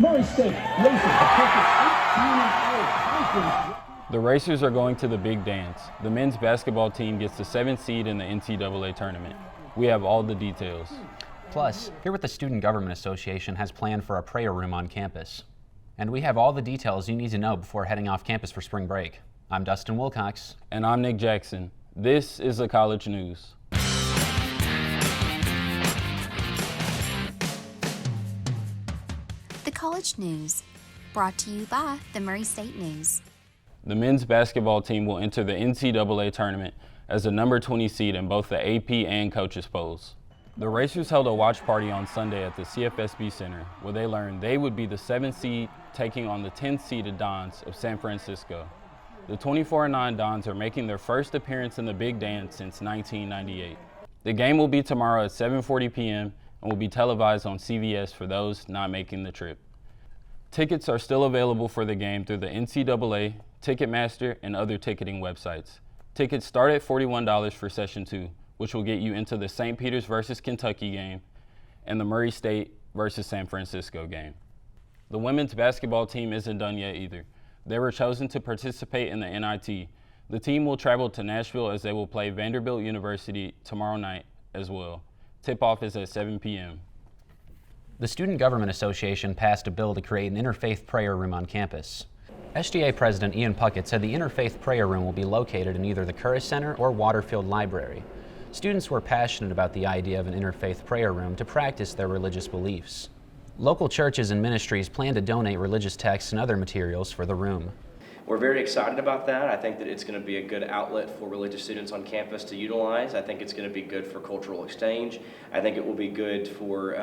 Murray State races to take its 18-8 conference. The Racers are going to the big dance. The men's basketball team gets the 7th seed in the NCAA tournament. We have all the details. Plus, hear what the Student Government Association has planned for a prayer room on campus. And we have all the details you need to know before heading off campus for spring break. I'm Dustin Wilcox. And I'm Nick Jackson. This is the College News. The College News, brought to you by the Murray State News. The men's basketball team will enter the NCAA tournament as the number 20 seed in both the AP and coaches polls. The Racers held a watch party on Sunday at the CFSB Center where they learned they would be the 7th seed taking on the 10th seeded Dons of San Francisco. The 24-9 Dons are making their first appearance in the Big Dance since 1998. The game will be tomorrow at 7:40 p.m. and will be televised on CBS for those not making the trip. Tickets are still available for the game through the NCAA, Ticketmaster, and other ticketing websites. Tickets start at $41 for Session 2, which will get you into the St. Peter's versus Kentucky game and the Murray State versus San Francisco game. The women's basketball team isn't done yet either. They were chosen to participate in the NIT. The team will travel to Nashville as they will play Vanderbilt University tomorrow night as well. Tip-off is at 7 p.m. The Student Government Association passed a bill to create an interfaith prayer room on campus. SGA President Ian Puckett said the interfaith prayer room will be located in either the Curris Center or Waterfield Library. Students were passionate about the idea of an interfaith prayer room to practice their religious beliefs. Local churches and ministries plan to donate religious texts and other materials for the room. We're very excited about that. I think that it's going to be a good outlet for religious students on campus to utilize. I think it's going to be good for cultural exchange. I think it will be good for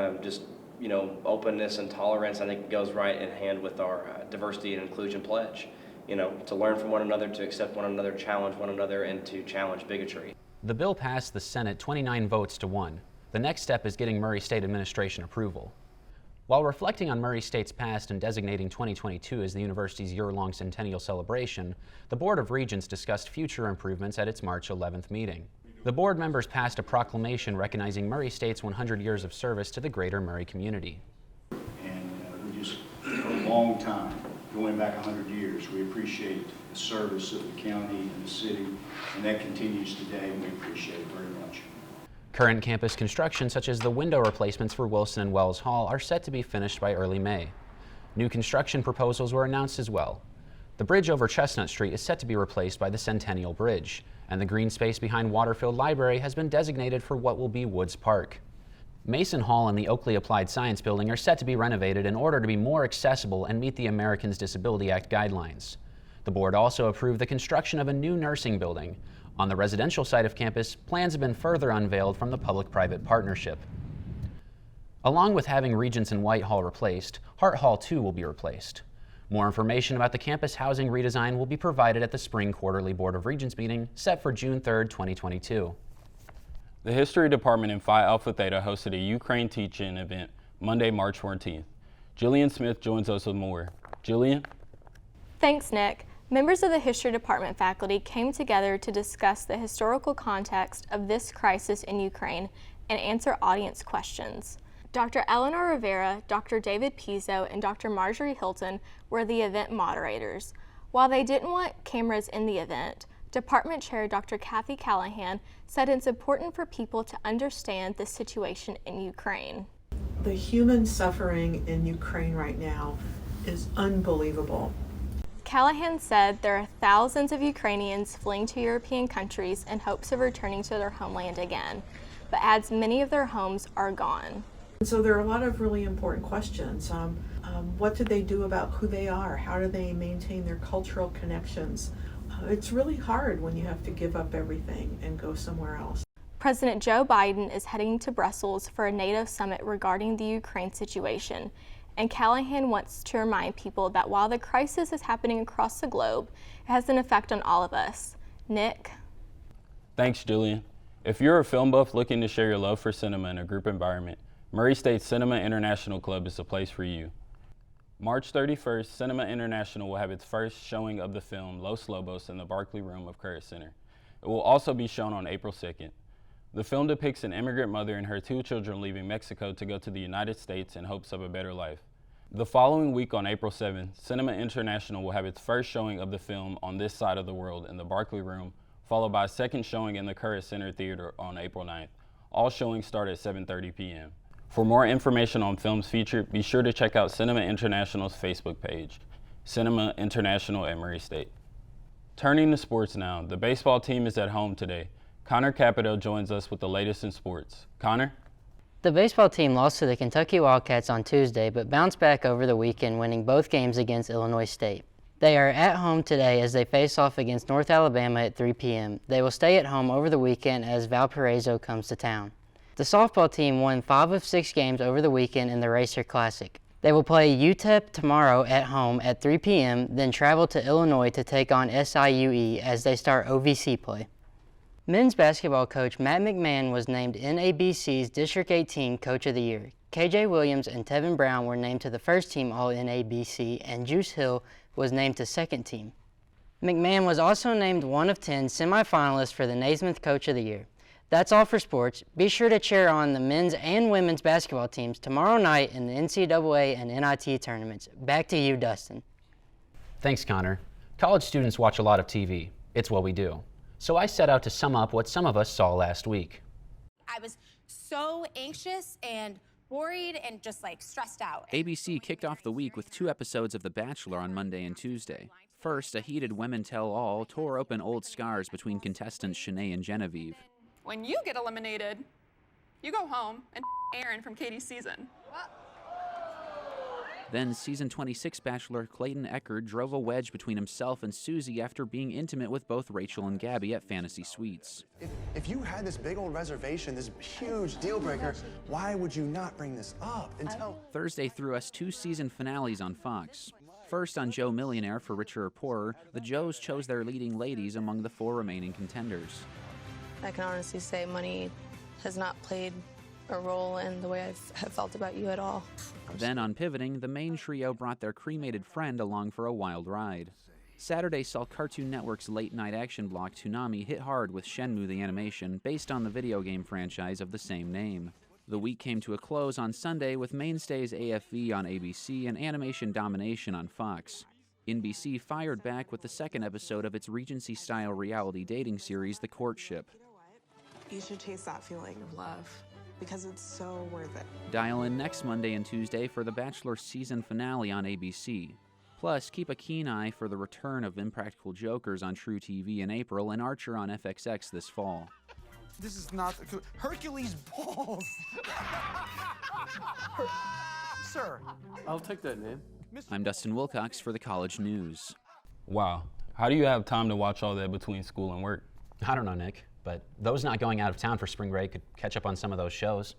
openness and tolerance. I think it goes right in hand with our diversity and inclusion pledge. To learn from one another, to accept one another, challenge one another, and to challenge bigotry. The bill passed the Senate 29 votes to 1. The next step is getting Murray State administration approval. While reflecting on Murray State's past and designating 2022 as the university's year-long centennial celebration, the Board of Regents discussed future improvements at its March 11th meeting. The board members passed a proclamation recognizing Murray State's 100 years of service to the greater Murray community. And we just, for a long time, going back 100 years, we appreciate the service of the county and the city, and that continues today, and we appreciate it very much. Current campus construction, such as the window replacements for Wilson and Wells Hall, are set to be finished by early May. New construction proposals were announced as well. The bridge over Chestnut Street is set to be replaced by the Centennial Bridge, and the green space behind Waterfield Library has been designated for what will be Woods Park. Mason Hall and the Oakley Applied Science Building are set to be renovated in order to be more accessible and meet the Americans with Disabilities Act guidelines. The board also approved the construction of a new nursing building. On the residential side of campus, plans have been further unveiled from the public-private partnership. Along with having Regents and Whitehall replaced, Hart Hall too will be replaced. More information about the campus housing redesign will be provided at the Spring Quarterly Board of Regents meeting set for June 3, 2022. The History Department in Phi Alpha Theta hosted a Ukraine teach-in event Monday, March 14th. Jillian Smith joins us with more. Jillian? Thanks, Nick. Members of the History Department faculty came together to discuss the historical context of this crisis in Ukraine and answer audience questions. Dr. Eleanor Rivera, Dr. David Pizzo, and Dr. Marjorie Hilton were the event moderators. While they didn't want cameras in the event, Department Chair Dr. Kathy Callahan said it's important for people to understand the situation in Ukraine. The human suffering in Ukraine right now is unbelievable. Callahan said there are thousands of Ukrainians fleeing to European countries in hopes of returning to their homeland again, but adds many of their homes are gone. So there are a lot of really important questions. What do they do about who they are? How do they maintain their cultural connections? It's really hard when you have to give up everything and go somewhere else. President Joe Biden is heading to Brussels for a NATO summit regarding the Ukraine situation. And Callahan wants to remind people that while the crisis is happening across the globe, it has an effect on all of us. Nick? Thanks, Jillian. If you're a film buff looking to share your love for cinema in a group environment, Murray State Cinema International Club is the place for you. March 31st, Cinema International will have its first showing of the film Los Lobos in the Barclay Room of Curtis Center. It will also be shown on April 2nd. The film depicts an immigrant mother and her 2 children leaving Mexico to go to the United States in hopes of a better life. The following week on April 7th, Cinema International will have its first showing of the film On This Side of the World in the Barclay Room, followed by a second showing in the Current Center Theater on April 9th. All showings start at 7:30 p.m. For more information on films featured, be sure to check out Cinema International's Facebook page, Cinema International at Murray State. Turning to sports now, the baseball team is at home today. Connor Capito joins us with the latest in sports. Connor? The baseball team lost to the Kentucky Wildcats on Tuesday, but bounced back over the weekend, winning both games against Illinois State. They are at home today as they face off against North Alabama at 3 p.m. They will stay at home over the weekend as Valparaiso comes to town. The softball team won 5 of 6 games over the weekend in the Racer Classic. They will play UTEP tomorrow at home at 3 p.m., then travel to Illinois to take on SIUE as they start OVC play. Men's basketball coach Matt McMahon was named NABC's District 18 Coach of the Year. KJ Williams and Tevin Brown were named to the first team All-NABC, and Juice Hill was named to second team. McMahon was also named one of 10 semifinalists for the Naismith Coach of the Year. That's all for sports. Be sure to cheer on the men's and women's basketball teams tomorrow night in the NCAA and NIT tournaments. Back to you, Dustin. Thanks, Connor. College students watch a lot of TV. It's what we do. So I set out to sum up what some of us saw last week. I was so anxious and worried and just like stressed out. ABC kicked off the week with 2 episodes of The Bachelor on Monday and Tuesday. First, a heated women tell-all tore open old scars between contestants Shanae and Genevieve. When you get eliminated, you go home and Aaron from Katie's season. Then season 26 Bachelor Clayton Echard drove a wedge between himself and Susie after being intimate with both Rachel and Gabby at Fantasy Suites. If you had this big old reservation, this huge deal breaker, why would you not bring this up until... Thursday threw us 2 season finales on Fox. First on Joe Millionaire for Richer or Poorer, the Joes chose their leading ladies among the 4 remaining contenders. I can honestly say money has not played a role in the way I have felt about you at all. Then on Pivoting, the main trio brought their cremated friend along for a wild ride. Saturday saw Cartoon Network's late-night action block Toonami hit hard with Shenmue the Animation, based on the video game franchise of the same name. The week came to a close on Sunday with mainstays AFV on ABC and Animation Domination on Fox. NBC fired back with the second episode of its Regency-style reality dating series, The Courtship. You should chase that feeling of love, because it's so worth it. Dial in next Monday and Tuesday for The Bachelor season finale on ABC. Plus, keep a keen eye for the return of Impractical Jokers on True TV in April and Archer on FXX this fall. This is not Hercules balls. Sir. I'll take that name. I'm Dustin Wilcox for the College News. Wow. How do you have time to watch all that between school and work? I don't know, Nick, but those not going out of town for spring break could catch up on some of those shows.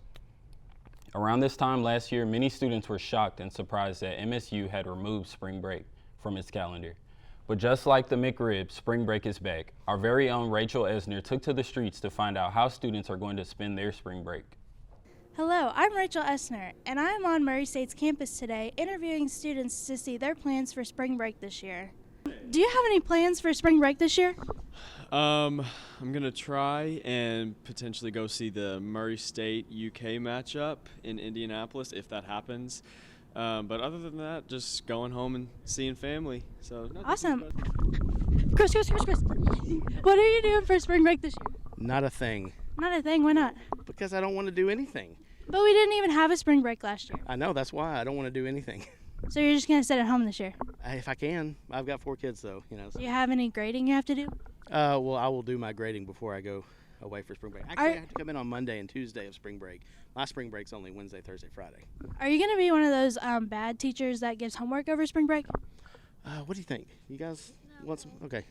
Around this time last year, many students were shocked and surprised that MSU had removed spring break from its calendar. But just like the McRib, spring break is back. Our very own Rachel Esner took to the streets to find out how students are going to spend their spring break. Hello, I'm Rachel Esner, and I am on Murray State's campus today interviewing students to see their plans for spring break this year. Do you have any plans for spring break this year? I'm going to try and potentially go see the Murray State UK matchup in Indianapolis if that happens. But other than that, just going home and seeing family. So awesome. Chris. What are you doing for spring break this year? Not a thing. Not a thing, why not? Because I don't want to do anything. But we didn't even have a spring break last year. I know, that's why I don't want to do anything. So you're just going to sit at home this year? If I can. I've got 4 kids though, you know. So. Do you have any grading you have to do? Well, I will do my grading before I go away for spring break. Actually, I have to come in on Monday and Tuesday of spring break. My spring break's only Wednesday, Thursday, Friday. Are you going to be one of those bad teachers that gives homework over spring break? What do you think? You guys want some? Okay,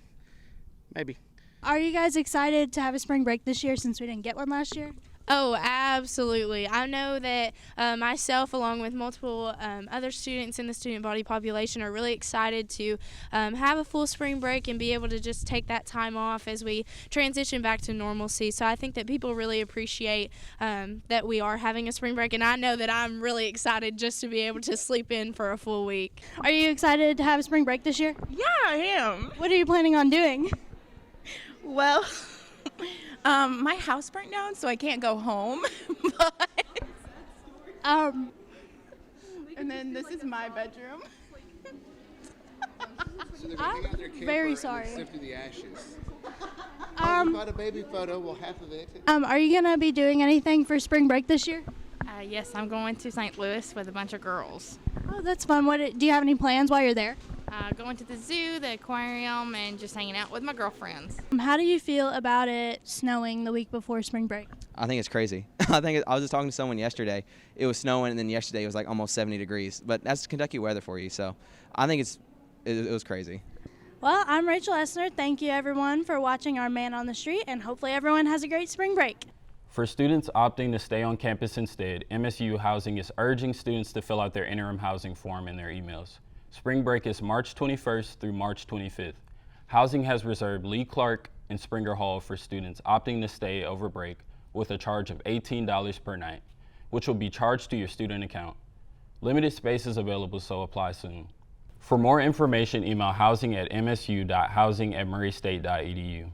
maybe. Are you guys excited to have a spring break this year since we didn't get one last year? Oh, absolutely. I know that myself, along with multiple other students in the student body population, are really excited to have a full spring break and be able to just take that time off as we transition back to normalcy. So I think that people really appreciate that we are having a spring break, and I know that I'm really excited just to be able to sleep in for a full week. Are you excited to have a spring break this year? Yeah, I am. What are you planning on doing? Well, my house burnt down, so I can't go home. But And then this is my bedroom. So they're going to hang out their camper very and sorry. sift through the ashes. We bought a baby photo, well, half of it. Are you gonna be doing anything for spring break this year? Yes, I'm going to St. Louis with a bunch of girls. Oh, that's fun. Do you have any plans while you're there? Going to the zoo, the aquarium, and just hanging out with my girlfriends. How do you feel about it snowing the week before spring break? I think it's crazy. I was just talking to someone yesterday. It was snowing, and then yesterday it was like almost 70 degrees. But that's Kentucky weather for you, so I think it was crazy. Well, I'm Rachel Essner. Thank you, everyone, for watching our Man on the Street, and hopefully everyone has a great spring break. For students opting to stay on campus instead, MSU Housing is urging students to fill out their interim housing form in their emails. Spring break is March 21st through March 25th. Housing has reserved Lee Clark and Springer Hall for students opting to stay over break with a charge of $18 per night, which will be charged to your student account. Limited space is available, so apply soon. For more information, email housing@msu.housing@murraystate.edu.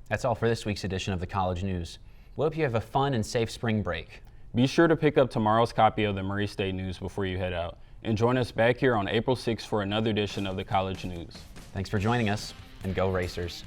That's all for this week's edition of the College News. We hope you have a fun and safe spring break. Be sure to pick up tomorrow's copy of the Murray State News before you head out, and join us back here on April 6th for another edition of the College News. Thanks for joining us, and go Racers.